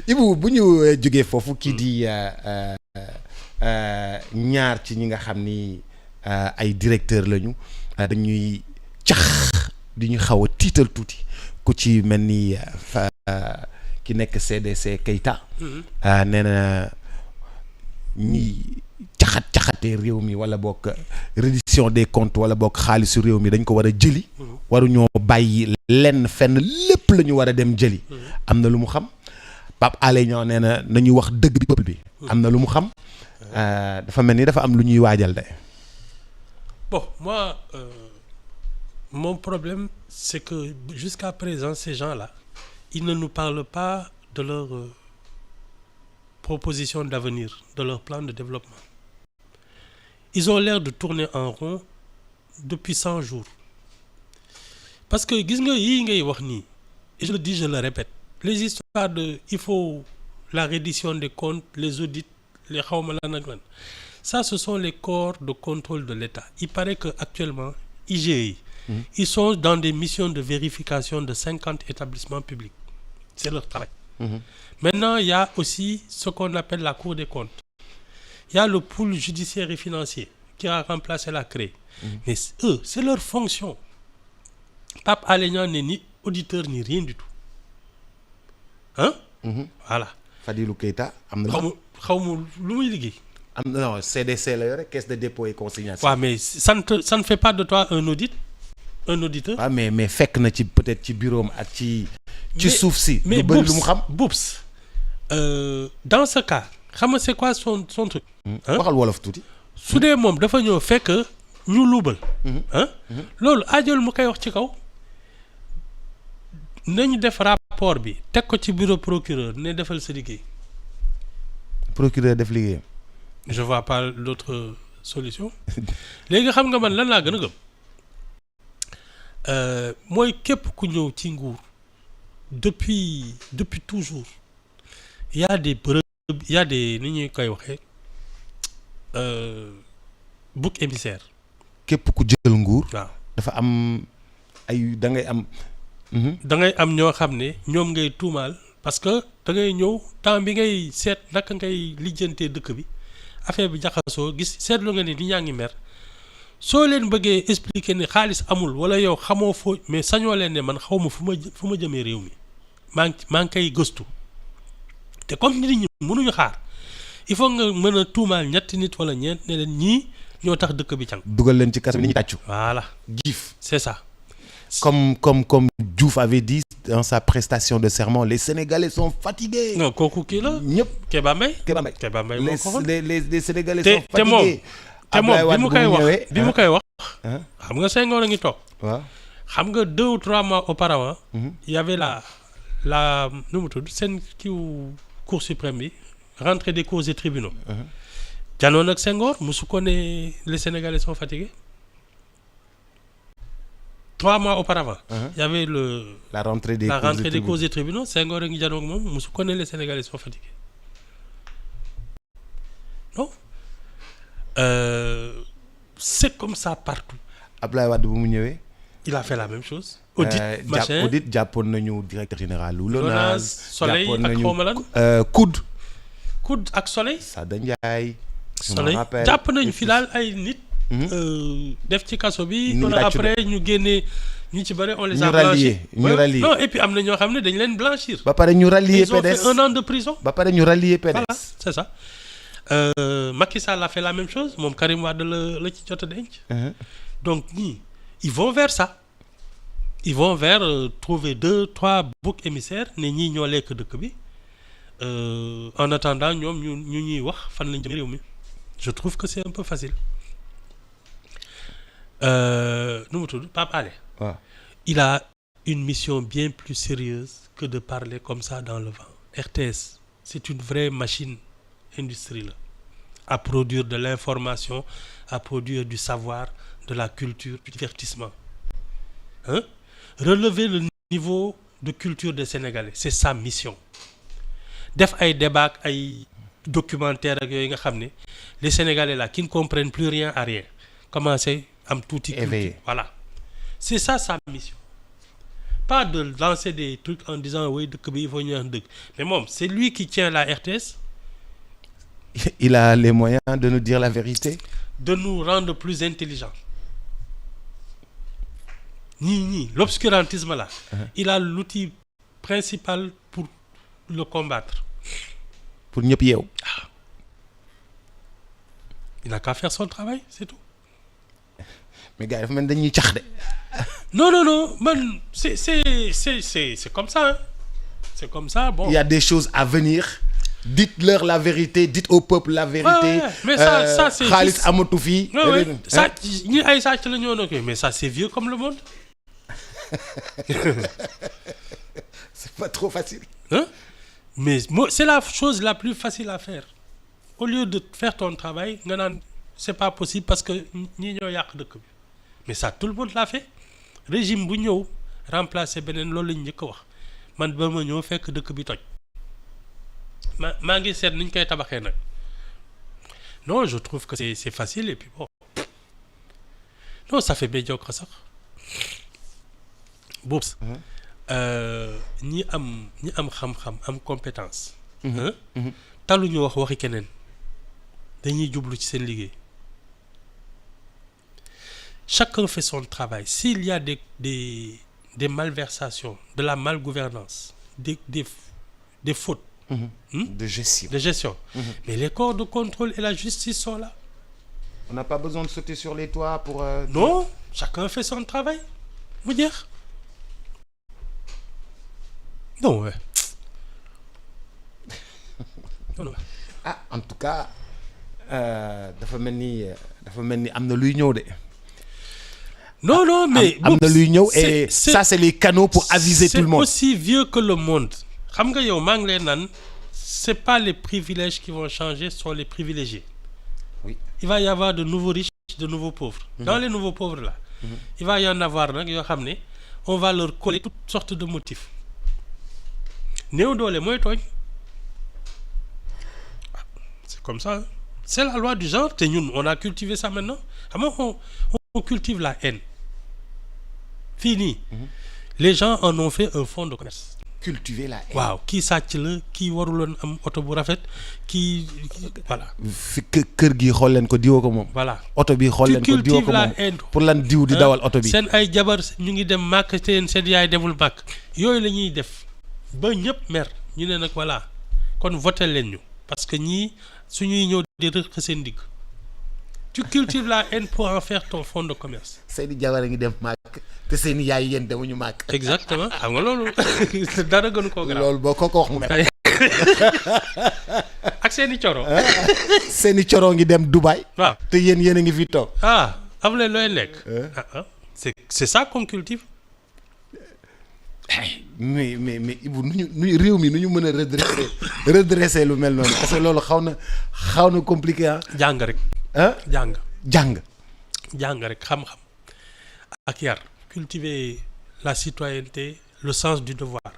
Ibou bu ñu jógee foofu kii di ñaar ci ñi nga xam ni ay directeur lañu dañuy cax di ñu xaw a tiital tuuti ku ci mel ni ki nekk CDC Keita nee na ñi caxatee réew mi wala bokk reddition des comptes wala bokk xaalisu réew mi dañ ko war a jëli waruñoo bàyyi lenn fenn lépp la ñu war a dem jëli am na lu mu xam Pape Alé Niang nee na nañu wax dëgg bi peuple bi am na lu mu xam dafa mel ni dafa am lu ñuy waajal de. Bon, moi, mon problème, c'est que jusqu'à présent, ces gens-là, ils ne nous parlent pas de leur proposition d'avenir, de leur plan de développement. Ils ont l'air de tourner en rond depuis 100 jours. Parce que, gis nga yi ngay wax nii, et je le dis, je le répète, les histoires de il faut la reddition des comptes, les audits, les xawma lan ak lan, ça ce sont les corps de contrôle de l'État. Il paraît qu'actuellement, IGE, ils sont dans des missions de vérification de 50 établissements publics. C'est leur travail. Maintenant, il y a aussi ce qu'on appelle la Cour des comptes. Il y a le pôle judiciaire et financier qui a remplacé la CREI. Mais eux, c'est leur fonction. Pape Alé Niang n'est ni auditeur ni rien du tout. Hein? Voilà. Fadilou Keita am na. xaw ma lu muy liggéey. am na non CDC la yore caisse de dépôt et consignation. Ouais, mais ça ne fait pas de toi un auditeur. Ah mais fekk na ci peut-être ci bureau am ak ci suuf si. mais lu bëri lu mu xam. Boubs dans ce cas xam nga c'est quoi son truc. waxal wolof tuuti. su dee moom dafa ñëw fekk ñu luubal. loolu aajal mu koy wax ci kaw. nañu def rapport bi teg ko ci bureau procureur ne defal sa liggéey. procureur def liggéeyam. je vois pas l'autre solution. léegi xam nga man lan laa gën a gëm. mooy képp ku ñëw ci nguur depuis toujours il y a des ni ñuy koy waxee bouc émissaire. képp ku jël nguur. waaw dafa am ay da ngay am. da ngay am ñoo xam ne ñoom ngay tuumaal parce que da ngay ñëw temps bi ngay seet naka ngay lijjantee dëkk bi affaire bi jaxasoo gis seetlu nga ne ni ñaa ngi mer soo leen bëggee expliquer ne xaalis amul wala yow xamoo foo mais sañoo leen ne man xaw ma fu ma jëmee réew mi maa ngi koy gëstu te comme nit ñi mënuñu xaar il faut nga mën a tuumaal ñetti nit wala ñeent ne leen ñii ñoo tax dëkk bi càng. dugal leen ci kaso bi ni ñu tàccu. voilà giif c'est ça. Comme Diouf avait dit dans sa prestation de serment, les Sénégalais sont fatigués. Non, kooku kii la. ñëpp Kéba Mbaye les Sénégalais sont fatigués. te moom bi mu koy wax. xam nga Senghor a ngi toog. waaw xam nga 2 ou 3 mois auparavant. il y avait la nu mu tudd seen kiiw Cour suprême bi rentrée des causes et tribunaux. janoon ak Senghor musu ko ne les Sénégalais sont fatigués. 3 mois auparavant. Il y avait la rentrée des causes et tribunaux. Senghor a ngi janoog moom musu ko ne les Sénégalais sont fatigués. Non. C'est comme ça partout. Abdoulaye Wade bu mu ñëwee. il a fait la même chose. audit machin audit jàppoon nañu directeur général lu LONASE Soleil ak xawma lan. COUD ak Soleil. Sada Ndiaye. Soleil jàpp nañu fi daal ay nit. def ci kaso bi. après ñu génnee ñu ci bëri on les a blanchis. ñu rallier non et puis am na ñoo xam ne dañ leen blanchir. ba pare ñu rallier PDS ils ont fait 1 an de prison. ba pare ñu rallier PDS. voilà c'est ça. Macky Sall a fait la même chose moom Karim Wade la ci jot a denc. donc ñii ils vont vers ça. ils vont vers trouver 2-3 boucs émissaires ne ñii ñoo lekk dëkk bi en attendant ñoom ñu ñuy wax fan lañ jëm réew mi. je trouve que c'est un peu facile. nu mu tudd Pape Alé. waaw il a une mission bien plus sérieuse que de parler comme ça dans le vent. RTS c'est une vraie machine industrie la à produire de l'information, à produire du savoir, de la culture, du divertissement. Relever le niveau de culture des Sénégalais, c'est sa mission. Def ay débat ay documentaire ak yooyu nga xam ne les Sénégalais là qui ne comprennent plus rien à rien commencé am tuuti culture. Voilà, c'est ça sa mission. pas de lancer des trucs en disant oui dëkk bi il faut ñu wax dëgg mais moom c'est lui qui tient la RTS. Il a les moyens de nous dire la vérité. De nous rendre plus intelligents. L'obscurantisme là, il a l'outil principal pour le combattre. Pour ñëpp yeew. Il n'a qu'à faire son travail, c'est tout. Mais gars, dafa mel dañuy cax de. Non, man, c'est comme ça. Hein. C'est comme ça, bon. Il y a des choses à venir. Dites-leur la vérité, dites au peuple la vérité. Ouais. Mais ça c'est Khalis amatu fi. Ouais. Ça, ñi ay sàcc la ñoo nekk, mais ça c'est vieux comme le monde. C'est pas trop facile. Hein? Mais c'est la chose la plus facile à faire. Au lieu de faire ton travail, c'est pas possible parce que ñi ñoo yàq dëkk bi. Mais ça tout le monde l'a fait. Régime bu ñëw remplacer beneen loolu lañ njëkk a wax man ba ma ñëw fekk dëkk bi toj. maa ngi seet niñ koy tabaxee nag. Non, je trouve que c'est facile et puis bon. Non, ça fait médiocre sax. Boobu ñi am xam-xam am compétence. taluñu wax waxi keneen dañuy jublu ci seen liggéey. Chacun fait son travail. S'il y a des malversations, de la malgouvernance, des fautes de gestion. Mais les corps de contrôle et la justice sont là. On n'a pas besoin de sauter sur les toits pour... Non, chacun fait son travail. Vous dire non, ouais. Non. Ah, en tout cas, dafa mel ni am na luy ñëw de. Non, mais... am na luy ñëw et ça c'est les canaux pour aviser tout le monde. C'est aussi vieux que le monde. Xam nga yow maa ngi lay naan c'est pas les privilèges qui vont changer, ce sont les privilégiés. Oui. Il va y avoir de nouveaux riches, de nouveaux pauvres. Dans les nouveaux pauvres là, il va y en avoir nag yoo xam ne on va leur coller toutes sortes de motifs. Néew doole mooy tooñ. C'est comme ça. Hein. C'est la loi du genre te ñun on a cultivé ça maintenant. Xam nga on cultive la haine. Fii nii. Les gens en ont fait un fonds de commerce. Cultiver la haine. Waaw kii sàcc la kii waruloon am oto bu rafet kii voilà. fi kër gi xool leen ko diwoo ko moom. Voilà oto bi xool leen ko diwoo ko moom pour lan diw di dawal oto bi. seen ay jabar ñu ngi dem màkk seen yaay demul màkk yooyu la ñuy def ba ñëpp mer ñu ne nag voilà kon voté leen ñu parce que ñii suñuy ñëw di rëq seen digg. Tu cultives la haine pour en faire ton fonds de commerce. Seydi jabar a ngi dem màkk te seen yaay yéen demuñu màkk. Exactement xam nga loolu dara gënu koo garaaw. loolu boo ko wax mu mel. ak seeni coro. seeni coro ngi dem Dubaï. waaw te yéen a ngi fi toog. am leen looy lekk. c'est ça qu'on cultive. mais Ibou nu réew mi nu ñu mën a redresser lu mel noonu parce que loolu xaw na compliqué ah. jàng rek. jàng rek xam-xam ak yar cultiver la citoyenneté le sens du devoir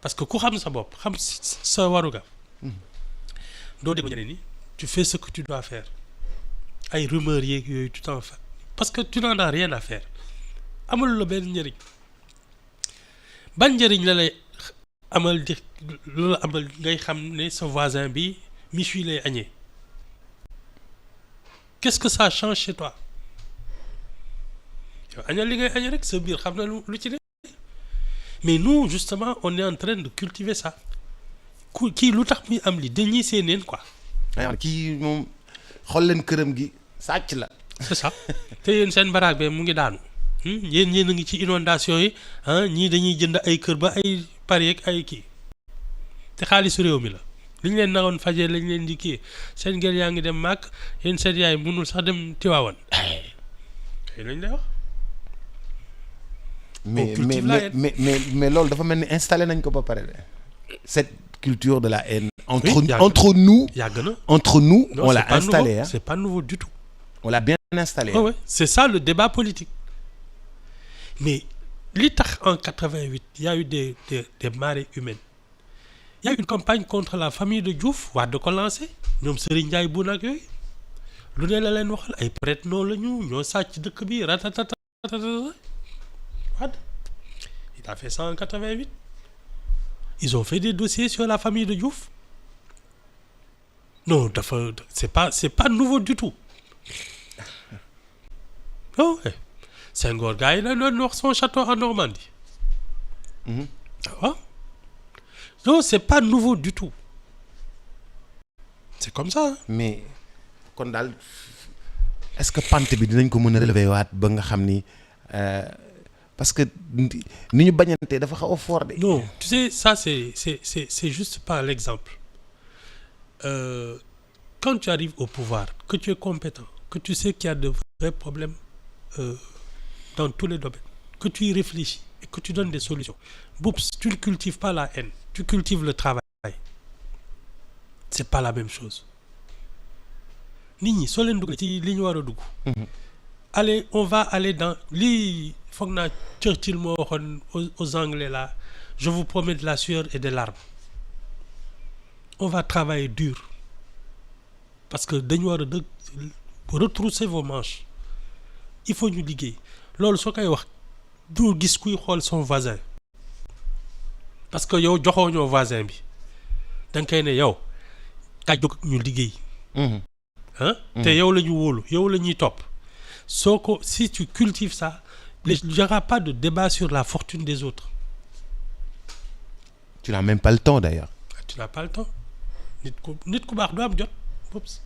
parce que ku xam sa bopp xam sa waruga doo dégg ñeneen ni tu fais ce que tu dois faire ay rumeurs yeeg yooyu tu t'en fais parce que tu n'en as rien à faire amul la benn njëriñ ban njëriñ la lay amal di loolu amal ngay xam ne sa voisin bi michu lay añee. Qu'est-ce que ça change chez toi yow añal li ngay añ rek sa biir xam na lu ci ne mais nous justement on est en train de cultiver ça kii lu tax muy am li dañuy seeneen quoi. kii moom xool leen këram gi sàcc la. c'est ça te yéen seen baraag be mu ngi daanu yéen a ngi ci inondation yi ñii dañuy jënd ay kër ba ay Paris ak ay kii te xaalisu réew mi la. li ñu leen naroon fajee lañ leen di kii seen gel yaa ngi dem màkk yéen seen yaay mënul sax dem Tiwaawan lañ lay wax. mais loolu dafa mel ni installé nañ ko ba pare de cette culture de la haine. entre nous. yàgg na entre nous non, on l'a installé c'est pas nouveau du tout. on l'a bien installé. Ouais. C'est ça le débat politique mais li tax en 88 il y a eu des marées humaines. Il y a une campagne contre la famille de Diouf Wade ko lancé ñoom Serigne Ndiaye bu nag yooyu lu ne la leen waxal ay prête-noms la ñoo sàcc dëkk bi ratatata Wade Il a fait ça en 88. Ils ont fait des dossiers sur la famille de Diouf. Non, c'est pas nouveau du tout. Oh, ouais. Senghor, gars, il a son château en Normandie. Ah. Non, c'est pas nouveau du tout. C'est comme ça. Hein. mais kon daal est-ce que pante bi dinañ ko mën a relever waat ba nga xam ni parce que ni ñu bañantee dafa xaw a fort de. Non, tu sais, ça c'est juste par l'exemple. Quand tu arrives au pouvoir, que tu es compétent, que tu sais qu'il y a de vrais problèmes dans tous les domaines, que tu y réfléchis et que tu donnes des solutions. Boups, tu ne cultives pas la haine, tu cultives le travail. C'est pas la même chose. Nit ñi soo leen dugg ci li ñu war a dugg. Allez, on va aller dans lii foog naa Churchill moo waxoon aux Anglais là, je vous promets de la sueur et des larmes. On va travailler dur parce que dañu war a retrousser vos manches. Il faut ñu liggéey loolu soo koy wax doo gis kuy xool son voisin parce que yow joxoo ñoo voisin bi da nga koy ne yow kaay jóg ñu liggéey. Hein? Te yow la ñu wóolu yow la ñuy topp soo ko si tu cultives ça il n'y aura pas de débat sur la fortune des autres. Tu n'as même pas le temps d'ailleurs. Tu n'as pas le temps nit ku baax du am jot. Oups.